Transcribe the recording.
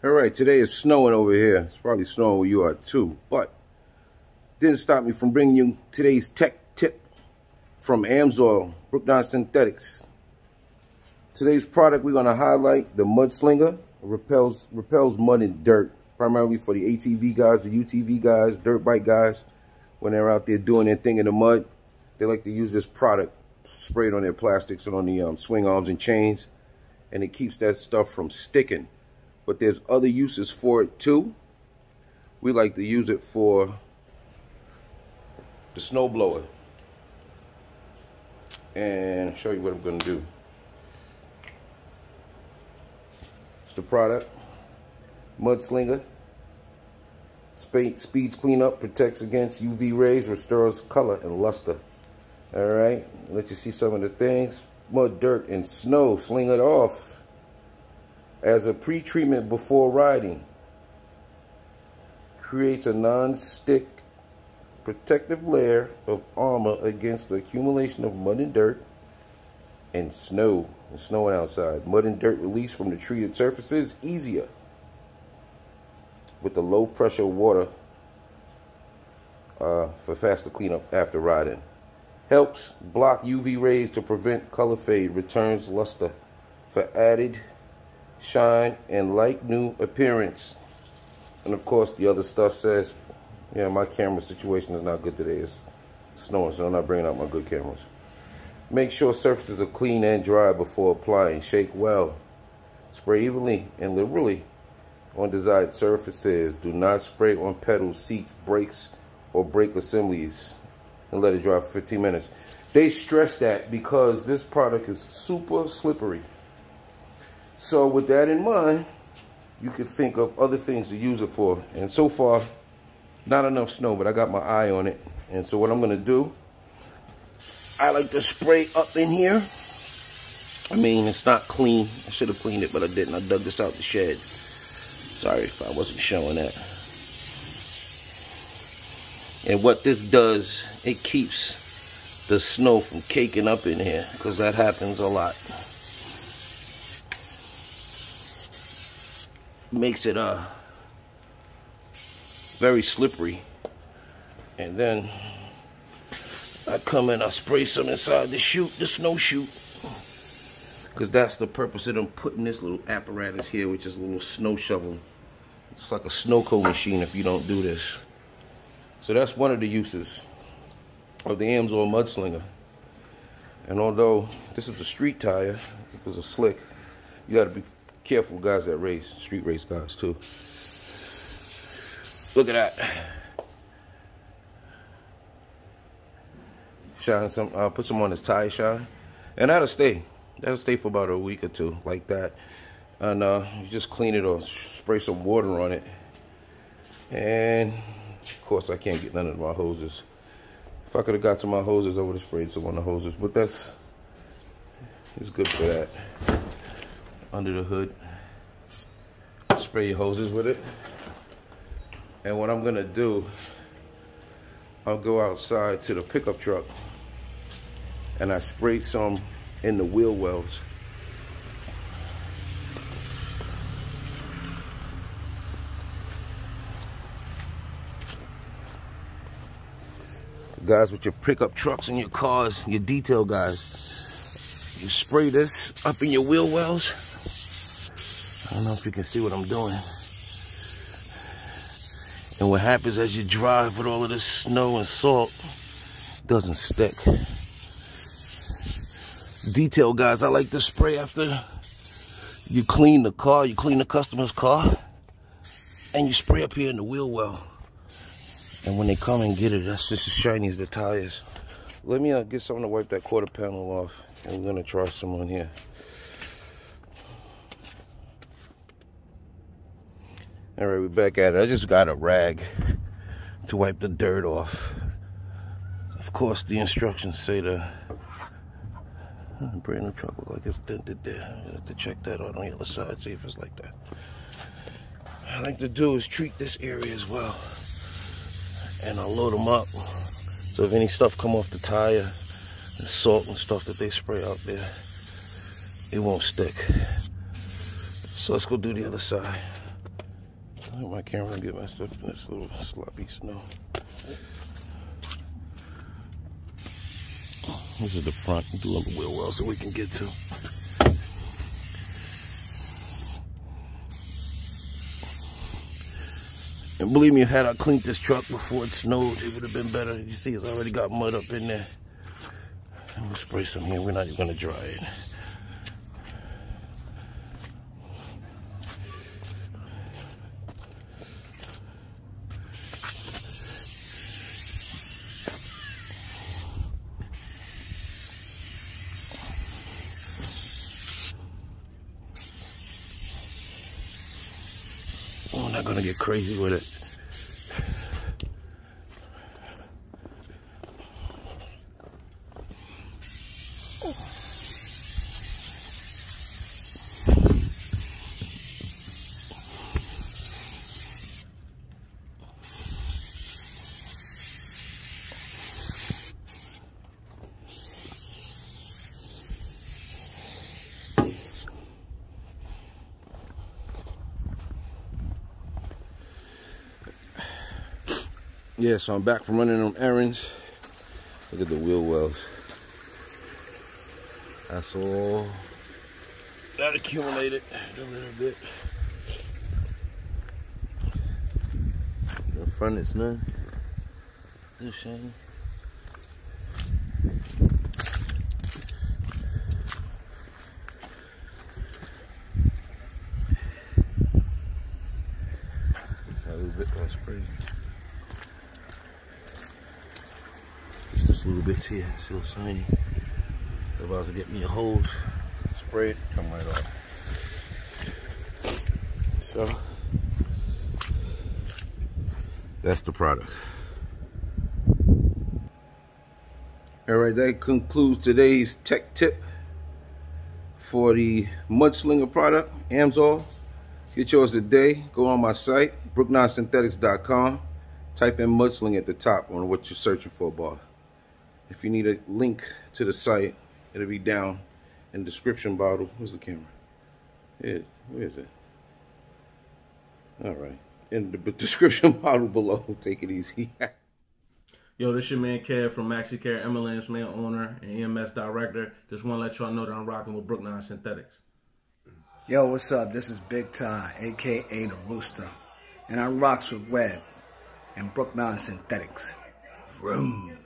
Alright, today is snowing over here. It's probably snowing where you are too, but didn't stop me from bringing you today's tech tip from AMSOIL, Brookline Synthetics. Today's product, we're going to highlight the MUDSLINGER. It repels mud and dirt, primarily for the ATV guys, the UTV guys, dirt bike guys. When they're out there doing their thing in the mud, they like to use this product sprayed on their plastics and on the swing arms and chains, and it keeps that stuff from sticking. But there's other uses for it too. We like to use it for the snow blower. And I'll show you what I'm going to do. It's the product, MUDSLINGER. Speeds cleanup, protects against UV rays, restores color and luster. Alright, let you see some of the things. Mud, dirt, and snow, sling it off as a pre-treatment before riding. Creates a non-stick protective layer of armor against the accumulation of mud and dirt and snow. It's snowing outside. Mud and dirt released from the treated surfaces easier with the low pressure water for faster cleanup after riding. Helps block UV rays to prevent color fade. Returns luster for added shine and like new appearance. And of course the other stuff says, yeah, my camera situation is not good today. It's snowing, so I'm not bringing out my good cameras. Make sure surfaces are clean and dry before applying. Shake well. Spray evenly and liberally on desired surfaces. Do not spray on pedals, seats, brakes, or brake assemblies, and let it dry for 15 minutes. They stress that because this product is super slippery. So with that in mind, you could think of other things to use it for. And so far, not enough snow, but I got my eye on it. And so what I'm gonna do, I like to spray up in here. I mean, it's not clean. I should have cleaned it, but I didn't. I dug this out the shed. Sorry if I wasn't showing that. And what this does, it keeps the snow from caking up in here, because that happens a lot. Makes it very slippery. And then I come in, I spray some inside the chute, the snow chute, because that's the purpose of them putting this little apparatus here, which is a little snow shovel. It's like a snow cone machine if you don't do this. So that's one of the uses of the AMSOIL MUDSLINGER. And although this is a street tire, because it's slick, you got to be careful, guys that race, street race guys too. Look at that. Shine some, put some on this tire shine, and that'll stay. That'll stay for about a week or two, like that. And you just clean it or spray some water on it. And of course, I can't get none of my hoses. If I could have got to my hoses, I would have sprayed some on the hoses. But it's good for that. Under the hood, spray your hoses with it. And what I'm gonna do, I'll go outside to the pickup truck and I spray some in the wheel wells. Guys with your pickup trucks and your cars, your detail guys, you spray this up in your wheel wells. I don't know if you can see what I'm doing. And what happens as you drive with all of this snow and salt, it doesn't stick. Detail guys, I like to spray after you clean the car, you clean the customer's car, and you spray up here in the wheel well. And when they come and get it, that's just as shiny as the tires. Let me get something to wipe that quarter panel off, and we're gonna try some on here. All right, we're back at it. I just got a rag to wipe the dirt off. Of course, the instructions say the brand new truck looks like it's dented there. I have to check that out on the other side, see if it's like that. What I like to do is treat this area as well, and I'll load them up. So if any stuff come off the tire, and salt and stuff that they spray out there, it won't stick. So let's go do the other side. My camera gonna get my stuff in this little sloppy snow. This is the front. Do a wheel well so we can get to. And believe me, had I cleaned this truck before it snowed, it would have been better. You see, it's already got mud up in there. I'm gonna spray some here. We're not even gonna dry it. I'm not gonna get crazy with it. Yeah, so I'm back from running them errands. Look at the wheel wells. That's all that accumulated a little bit. The front is none. Still shiny. A little bit less sprayed. Just a little bit here, still shiny. I'm about to get me a hose, spray it, come right off. So that's the product. All right, that concludes today's tech tip for the MUDSLINGER product, AMSOIL. Get yours today. Go on my site, brooknonsynthetics.com. Type in MUDSLINGER at the top on what you're searching for, bar. If you need a link to the site, it'll be down in the description bottle. Where's the camera? Where is it? All right. In the description bottle below. Take it easy. Yo, this your man Kev from Maxi Care, MLS man owner and EMS director. Just want to let y'all know that I'm rocking with Brook Non-Synthetics. Yo, what's up? This is Big Ty, a.k.a. The Rooster. And I rocks with Webb and Brook Non-Synthetics. Vroom.